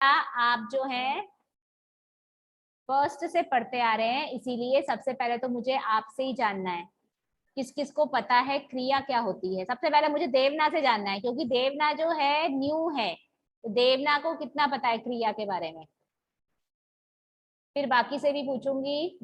आप जो है फर्स्ट से पढ़ते आ रहे हैं, इसीलिए सबसे पहले तो मुझे आपसे ही जानना है किस किस को पता है क्रिया क्या होती है। सबसे पहले मुझे देवना से जानना है, क्योंकि देवना जो है न्यू है, तो देवना को कितना पता है क्रिया के बारे में। फिर बाकी से भी पूछूंगी।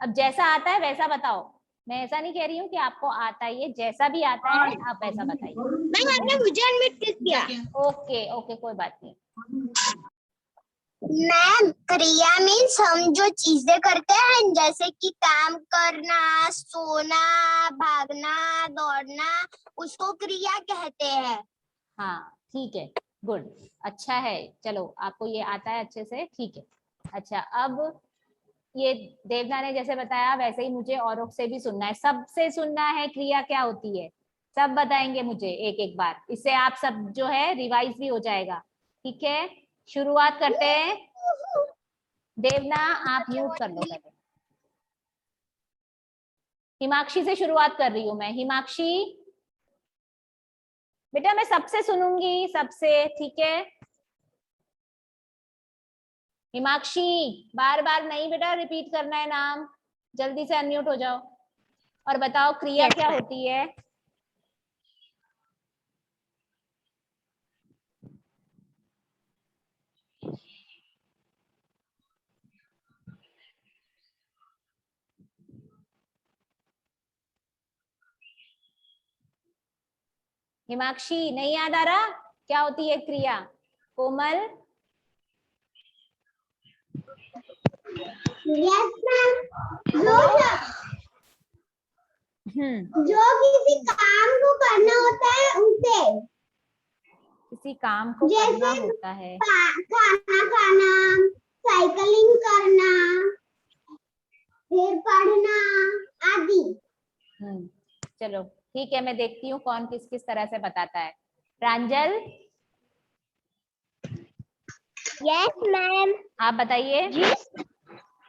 अब जैसा आता है वैसा बताओ, मैं ऐसा नहीं कह रही हूँ कि आपको आता ही है, जैसा भी आता है आप वैसा बताइए। मैम आपने मुझे अनम्यूट किया। ओके ओके, कोई बात नहीं। मैम क्रिया मीन्स हम जो चीजें करते हैं, जैसे कि काम करना, सोना, भागना, दौड़ना, उसको क्रिया कहते हैं। हाँ ठीक है, गुड, अच्छा है। चलो आपको ये आता है अच्छे से, ठीक है। अच्छा, अब ये देवना ने जैसे बताया वैसे ही मुझे औरों से भी सुनना है, सबसे सुनना है क्रिया क्या होती है। सब बताएंगे मुझे एक एक बार, इससे आप सब जो है रिवाइज भी हो जाएगा। ठीक है, शुरुआत करते हैं। देवना आप म्यूट कर लो पहले। हिमाक्षी से शुरुआत कर रही हूँ मैं। हिमाक्षी बेटा मैं सबसे सुनूंगी, सबसे, ठीक है। हिमाक्षी बार बार नहीं बेटा रिपीट करना है नाम, जल्दी से अनम्यूट हो जाओ और बताओ क्रिया क्या होती है। हिमाक्षी नहीं याद आ रहा क्या होती है क्रिया? कोमल? Yes ma'am. जो किसी काम को करना होता है उसे, किसी काम को करना होता है, खाना खाना, साइकिलिंग करना, फिर पढ़ना आदि। चलो ठीक है, मैं देखती हूँ कौन किस किस तरह से बताता है। प्रांजल? Yes ma'am. आप बताइए।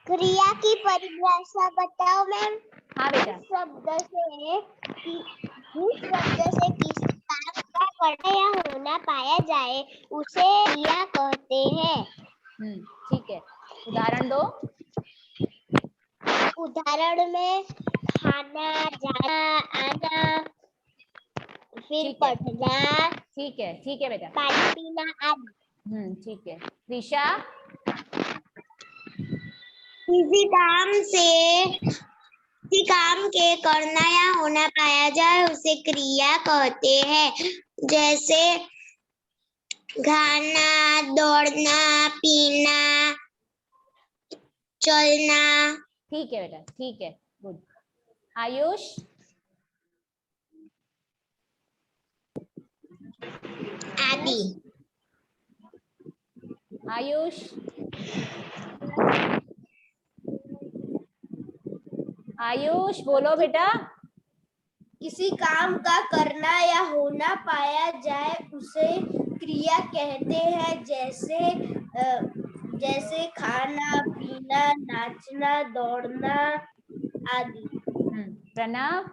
क्रिया की परिभाषा बताओ मैम। हाँ बेटा। जिस शब्द से किसी काम का करना या होना पाया जाए उसे क्रिया कहते हैं। ठीक है, उदाहरण दो। उदाहरण में खाना, जाना, आना, फिर पढ़ना, ठीक है बेटा, पानी पीना आदि। ठीक है। ऋषा? किसी काम के करना या होना पाया जाए उसे क्रिया कहते हैं, जैसे खाना, दौड़ना, पीना, चलना। ठीक है बेटा, ठीक है, गुड। आयुष? आदि। आयुष? आयुष बोलो बेटा। किसी काम का करना या होना पाया जाए उसे क्रिया कहते हैं, जैसे खाना, पीना, नाचना, दौड़ना आदि। प्रणव?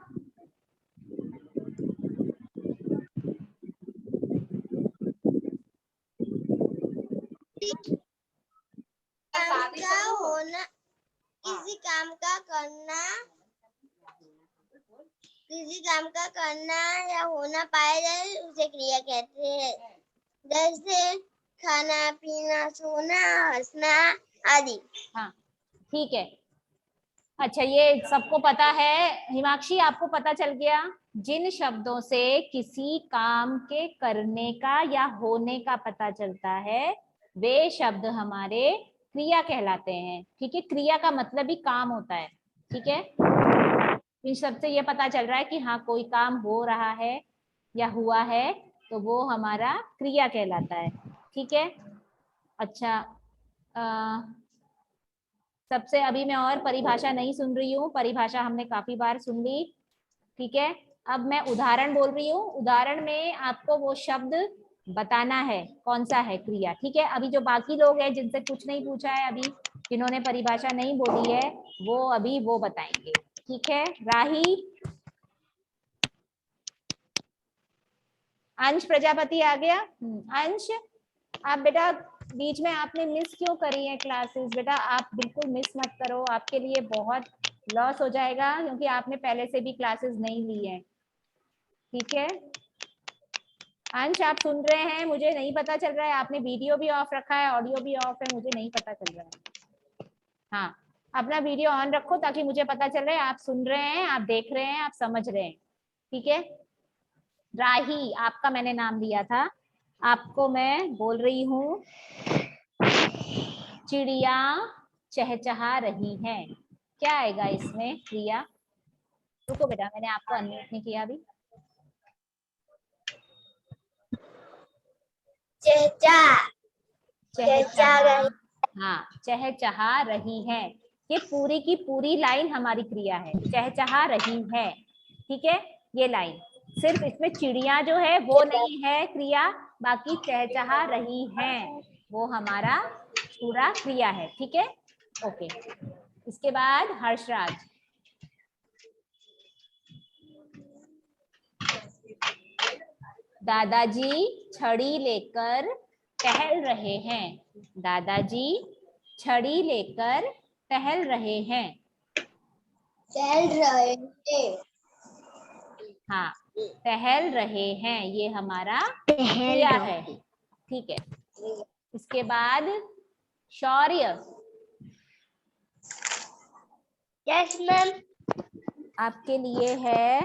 किसी काम का करना या होना पाया जाए उसे क्रिया कहते हैं, जैसे खाना, पीना, सोना, हंसना आदि। हाँ ठीक है। अच्छा, ये सबको पता है। हिमाक्षी आपको पता चल गया, जिन शब्दों से किसी काम के करने का या होने का पता चलता है वे शब्द हमारे क्रिया कहलाते हैं। ठीक है, क्रिया का मतलब ही काम होता है। ठीक है, इन शब्द से ये पता चल रहा है कि हाँ कोई काम हो रहा है या हुआ है, तो वो हमारा क्रिया कहलाता है। ठीक है। अच्छा, सबसे अभी मैं और परिभाषा नहीं सुन रही हूँ, परिभाषा हमने काफी बार सुन ली। ठीक है, अब मैं उदाहरण बोल रही हूँ, उदाहरण में आपको वो शब्द बताना है कौन सा है क्रिया। ठीक है, अभी जो बाकी लोग हैं जिनसे कुछ नहीं पूछा है, अभी जिन्होंने परिभाषा नहीं बोली है वो अभी वो बताएंगे। ठीक है, राही? अंश प्रजापति आ गया। अंश? आप बेटा बीच में आपने मिस क्यों करी है क्लासेस? बेटा आप बिल्कुल मिस मत करो, आपके लिए बहुत लॉस हो जाएगा क्योंकि आपने पहले से भी क्लासेस नहीं ली है। ठीक है अंश, आप सुन रहे हैं? मुझे नहीं पता चल रहा है, आपने वीडियो भी ऑफ रखा है, ऑडियो भी ऑफ है, मुझे नहीं पता चल रहा है। हाँ, अपना वीडियो ऑन रखो ताकि मुझे पता चल रहा है आप सुन रहे हैं, आप देख रहे हैं, आप समझ रहे हैं। ठीक है राही, आपका मैंने नाम लिया था, आपको मैं बोल रही हूँ चिड़िया चहचहा रही है। क्या आएगा इसमें क्रिया? रुको बेटा, मैंने आपको अनम्यूट नहीं किया अभी। चहचा चहचहा, हाँ चहचहा रही है, ये पूरी की पूरी लाइन हमारी क्रिया है, चहचहा रही है। ठीक है ये लाइन, सिर्फ इसमें चिड़िया जो है वो नहीं है क्रिया, बाकी चहचहा रही है वो हमारा पूरा क्रिया है। ठीक है ओके, इसके बाद हर्षराज। दादाजी छड़ी लेकर टहल रहे हैं। दादाजी छड़ी लेकर टहल रहे हैं। चल रहे थे। हाँ टहल रहे हैं, ये हमारा क्रिया है। ठीक है इसके बाद शौर्य। Yes ma'am. आपके लिए है,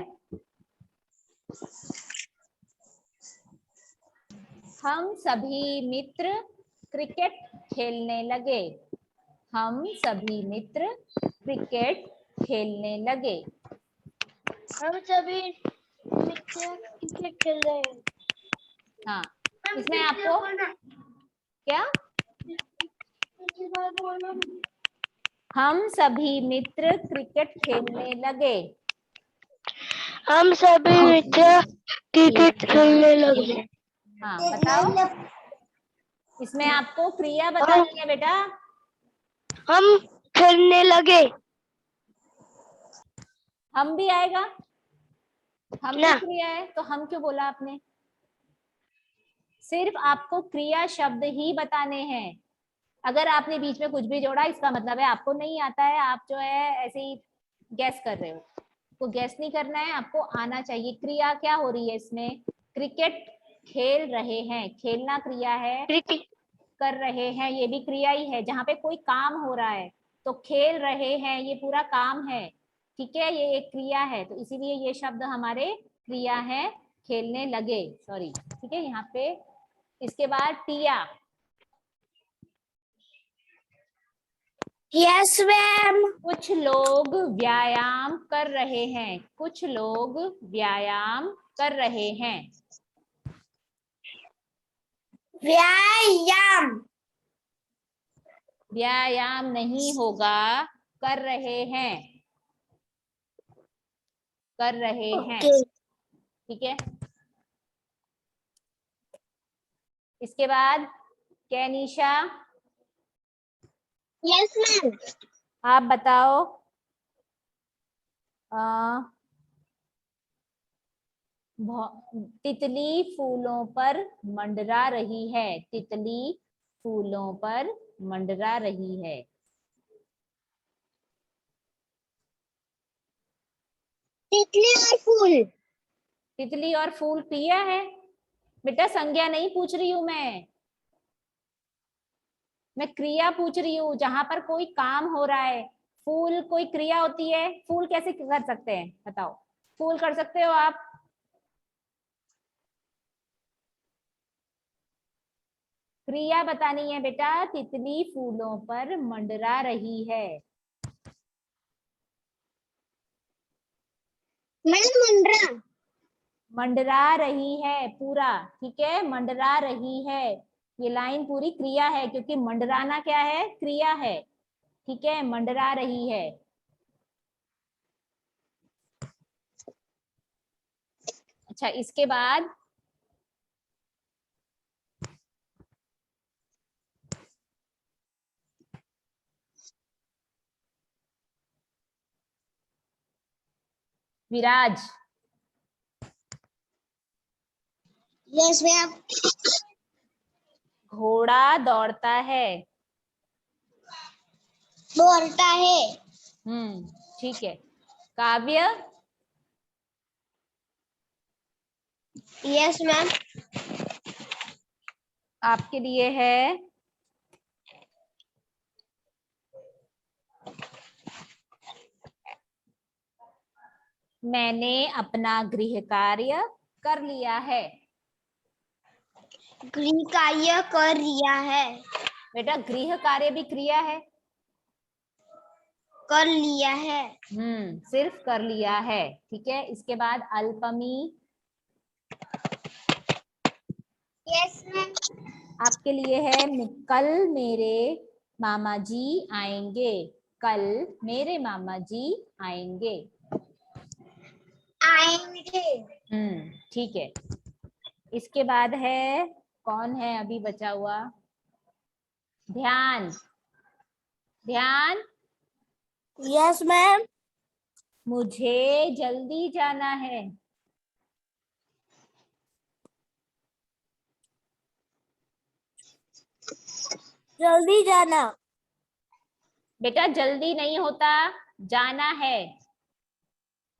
हम सभी मित्र क्रिकेट खेलने लगे। हम सभी मित्र क्रिकेट खेलने लगे। हम सभी मित्र क्रिकेट खेल रहे हैं। हाँ इसमें आपको क्या, हम सभी मित्र क्रिकेट खेलने लगे। हम सभी मित्र क्रिकेट खेलने लगे। हाँ बताओ, इसमें आपको क्रिया बतानी है बेटा। हम खेलने लगे। हम भी आएगा, हम भी ना। क्रिया है, तो हम क्यों बोला आपने? सिर्फ आपको क्रिया शब्द ही बताने हैं, अगर आपने बीच में कुछ भी जोड़ा इसका मतलब है आपको नहीं आता है, आप जो है ऐसे ही गैस कर रहे हो। तो गैस नहीं करना है, आपको आना चाहिए। क्रिया क्या हो रही है इसमें? क्रिकेट खेल रहे हैं, खेलना क्रिया है, क्रिकेट कर रहे हैं ये भी क्रिया ही है, जहाँ पे कोई काम हो रहा है। तो खेल रहे हैं ये पूरा काम है। ठीक है ये एक क्रिया है, तो इसीलिए ये शब्द हमारे क्रिया है, खेलने लगे, सॉरी। ठीक है यहाँ पे इसके बाद टिया। Yes ma'am. कुछ लोग व्यायाम कर रहे हैं। कुछ लोग व्यायाम कर रहे हैं। व्यायाम। व्यायाम नहीं होगा, कर रहे हैं, कर रहे हैं। ठीक है इसके बाद कैनिशा, यस मैम। आप बताओ। तितली फूलों पर मंडरा रही है। तितली फूलों पर मंडरा रही है। तितली और फूल। तितली और फूल क्रिया है बेटा, संज्ञा नहीं पूछ रही हूं मैं क्रिया पूछ रही हूँ, जहां पर कोई काम हो रहा है। फूल कोई क्रिया होती है? फूल कैसे कर सकते हैं बताओ? फूल कर सकते हो आप? क्रिया बतानी है बेटा, तितली फूलों पर मंडरा रही है। मैम मुंडरा। मंडरा रही है पूरा, ठीक है मंडरा रही है, ये लाइन पूरी क्रिया है क्योंकि मंडराना क्या है? क्रिया है। ठीक है मंडरा रही है। अच्छा इसके बाद विराज। Yes ma'am. घोड़ा दौड़ता है। दौड़ता है। ठीक है। काव्य। Yes ma'am. आपके लिए है मैंने अपना गृह कार्य कर लिया है। गृह कार्य कर लिया है। बेटा गृह कार्य भी क्रिया है। कर लिया है। सिर्फ कर लिया है। ठीक है। इसके बाद अल्पमी। Yes ma'am. आपके लिए है कल मेरे मामा जी आएंगे। कल मेरे मामा जी आएंगे। आएंगे। ठीक है। इसके बाद है, कौन है अभी बचा हुआ? ध्यान। ध्यान। Yes ma'am. मुझे जल्दी जाना है। जल्दी जाना। बेटा जल्दी नहीं होता, जाना है।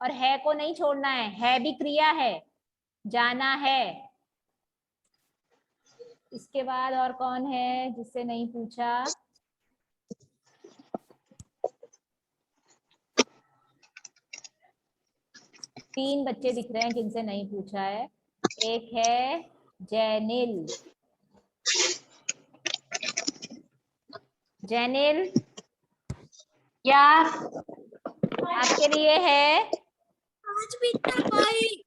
और है को नहीं छोड़ना है भी क्रिया है। जाना है। इसके बाद और कौन है जिससे नहीं पूछा? तीन बच्चे दिख रहे हैं जिनसे नहीं पूछा है। एक है जैनिल। जैनिल। या आपके लिए है आज भी भाई।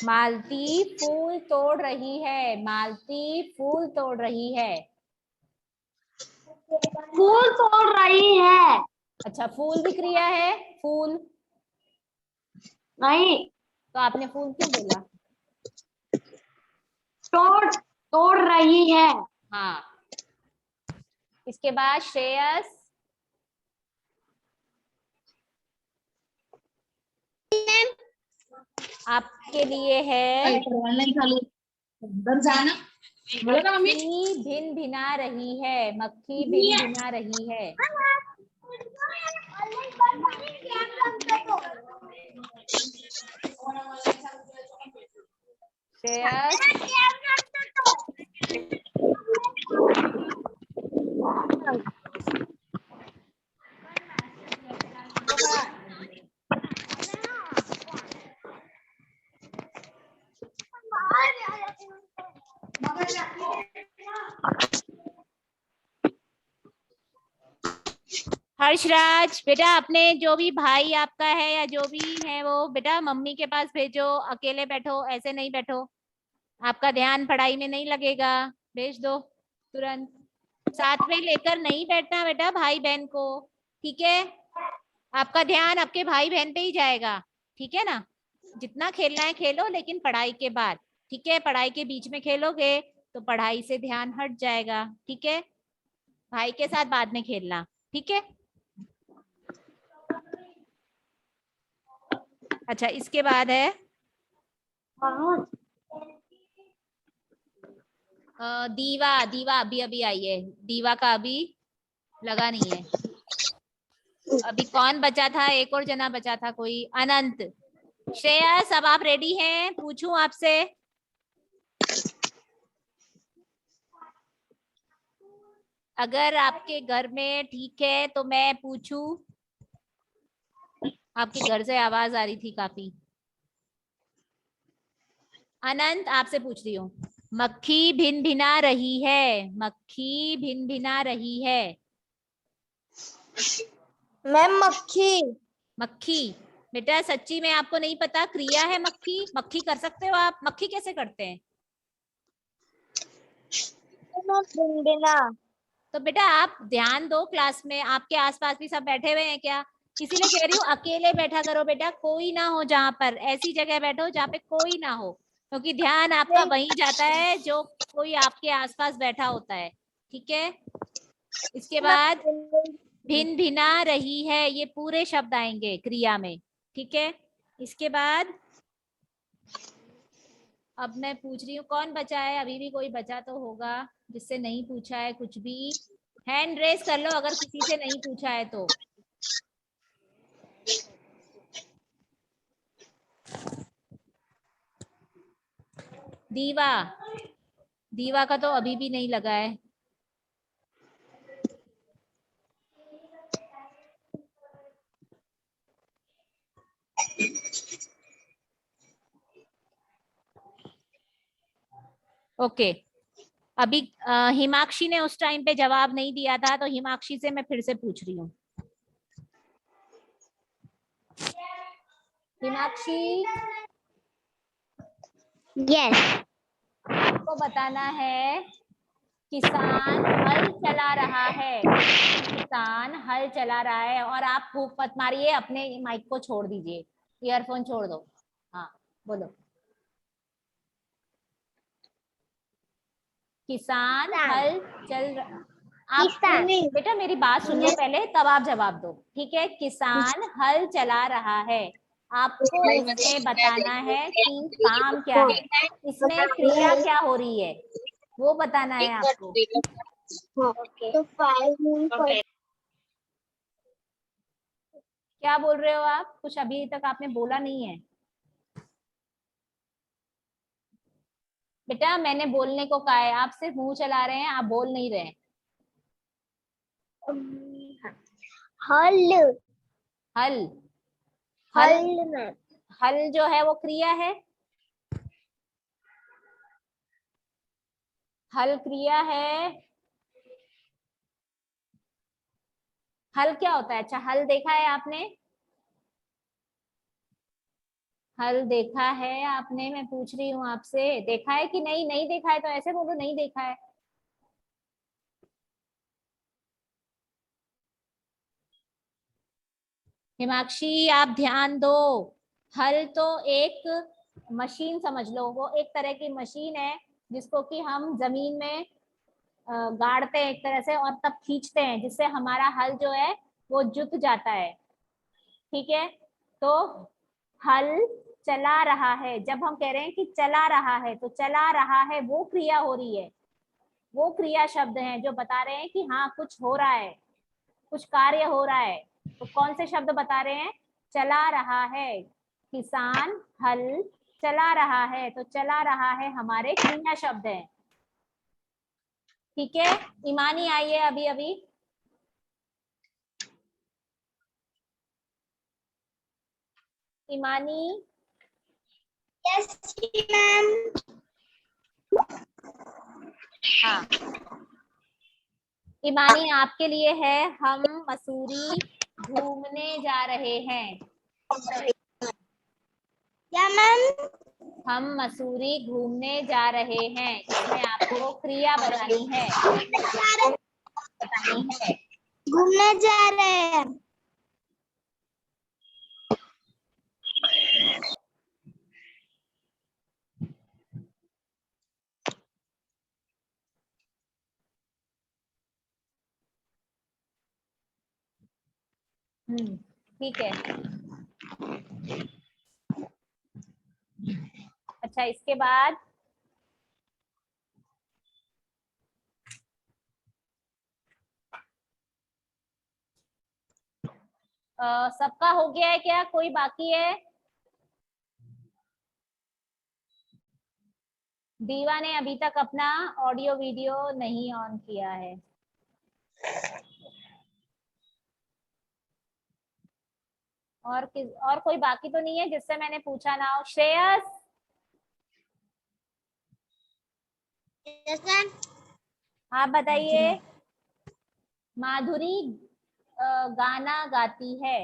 मालती फूल तोड़ रही है। मालती फूल तोड़ रही है। फूल तोड़ रही है। अच्छा, फूल भी क्रिया है। फूल नहीं। तो आपने फूल क्यों बोला? तोड़ तोड़ रही है। हाँ। इसके बाद श्रेयस। आपके लिए है मक्खी भिन भिना रही है। मक्खी भिन भिना रही है। श्रेयस। हर्षराज बेटा, अपने जो भी भाई आपका है या जो भी है वो बेटा मम्मी के पास भेजो। अकेले बैठो, ऐसे नहीं बैठो। आपका ध्यान पढ़ाई में नहीं लगेगा। भेज दो तुरंत। साथ में लेकर नहीं बैठना बेटा भाई बहन को। ठीक है। आपका ध्यान आपके भाई बहन पे ही जाएगा। ठीक है ना? जितना खेलना है खेलो, लेकिन पढ़ाई के बाद। ठीक है। पढ़ाई के बीच में खेलोगे तो पढ़ाई से ध्यान हट जाएगा। ठीक है। भाई के साथ बाद में खेलना। ठीक है। अच्छा, इसके बाद है दीवा। दीवा अभी अभी आई है। दीवा का अभी लगा नहीं है। अभी कौन बचा था? एक और जना बचा था कोई, अनंत। श्रेयस, अब आप रेडी हैं? पूछूं आपसे? अगर आपके घर में ठीक है तो मैं पूछूं। आपके घर से आवाज आ रही थी काफी। अनंत, आपसे पूछ रही हूँ। मक्खी भिन भिना रही है। मक्खी भिन भिना रही है। मैम मक्खी। मक्खी। बेटा सच्ची में आपको नहीं पता क्रिया है मक्खी? मक्खी कर सकते हो आप? मक्खी कैसे करते हैं? बिना। तो बेटा आप ध्यान दो, क्लास में आपके आसपास भी सब बैठे हुए हैं क्या? इसीलिए कह रही हूँ अकेले बैठा करो बेटा, कोई ना हो जहां पर। ऐसी जगह बैठो जहाँ पे कोई ना हो, क्योंकि ध्यान आपका वहीं जाता है जो कोई आपके आसपास बैठा होता है। ठीक है। इसके बाद भिन भिना रही है, ये पूरे शब्द आएंगे क्रिया में। ठीक है। इसके बाद अब मैं पूछ रही हूँ, कौन बचा है? अभी भी कोई बचा तो होगा जिससे नहीं पूछा है कुछ भी। हैंड रेस कर लो अगर किसी से नहीं पूछा है तो। दीवा, दीवा का तो अभी भी नहीं लगा है। ओके, अभी हिमाक्षी ने उस टाइम पे जवाब नहीं दिया था, तो हिमाक्षी से मैं फिर से पूछ रही हूँ। हिमाक्षी, यस। आपको बताना है, किसान हल चला रहा है, किसान हल चला रहा है। और आप फूंक मत मारिए, अपने माइक को छोड़ दीजिए, ईयरफोन छोड़ दो। हाँ बोलो। किसान हल चल आप किसान। बेटा मेरी बात सुन लो पहले, तब आप जवाब दो, ठीक है? किसान हल चला रहा है, आपको इसमें बताना है कि काम क्या है, इसमें क्रिया क्या हो रही है, वो बताना है आपको। तो 5 क्या बोल रहे हो आप? कुछ अभी तक आपने बोला नहीं है बेटा, मैंने बोलने को कहा है, आप सिर्फ मुंह चला रहे हैं, आप बोल नहीं रहे हैं। हल। हल, हल, हल में हल जो है वो क्रिया है, हल क्रिया है। हल क्या होता है? अच्छा, हल देखा है आपने? हल देखा है आपने? मैं पूछ रही हूँ आपसे, देखा है कि नहीं? नहीं देखा है तो ऐसे बोलो नहीं देखा है। हिमाक्षी आप ध्यान दो, हल तो एक मशीन समझ लो, वो एक तरह की मशीन है जिसको कि हम जमीन में गाड़ते हैं एक तरह से, और तब खींचते हैं, जिससे हमारा हल जो है वो जुत जाता है, ठीक है? तो हल चला रहा है, जब हम कह रहे हैं कि चला रहा है, तो चला रहा है वो क्रिया हो रही है, वो क्रिया शब्द हैं जो बता रहे हैं कि हाँ कुछ हो रहा है, कुछ कार्य हो रहा है। तो कौन से शब्द बता रहे हैं? चला रहा है, किसान हल चला रहा है, तो चला रहा है हमारे क्रिया शब्द हैं, ठीक है? ईमानी आई है अभी अभी। ईमानी, यस मैम। हाँ ईमानी आपके लिए है, हम मसूरी घूमने जा रहे हैं। क्या मैम? हम मसूरी घूमने जा रहे हैं, इसमें आपको क्रिया बतानी है, बतानी है। घूमने जा रहे हैं। ठीक है। अच्छा, इसके बाद सबका हो गया है क्या? कोई बाकी है? दीवा ने अभी तक अपना ऑडियो वीडियो नहीं ऑन किया है। और कोई बाकी तो नहीं है जिससे मैंने पूछा ना हो? Shreyas, yes ma'am. आप बताइए। माधुरी गाना गाती है।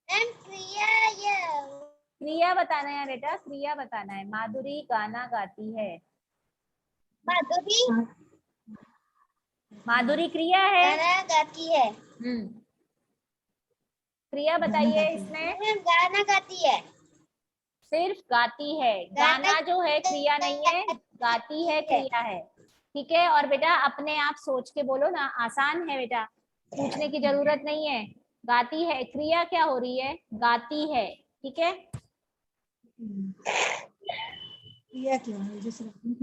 मैम क्रिया ये क्रिया बताना है बेटा, क्रिया बताना है। माधुरी गाना गाती है, माधुरी माधुरी क्रिया है। गाना गाती है। क्रिया बताइए इसमें। मैम गाना गाती है। सिर्फ गाती है, गाना जो है क्रिया नहीं है, गाती है क्रिया है, ठीक है? और बेटा अपने आप सोच के बोलो ना, आसान है बेटा, पूछने की जरूरत नहीं है। गाती है, क्रिया क्या हो रही है, गाती है, ठीक है। क्रिया क्या है, जैसे आपने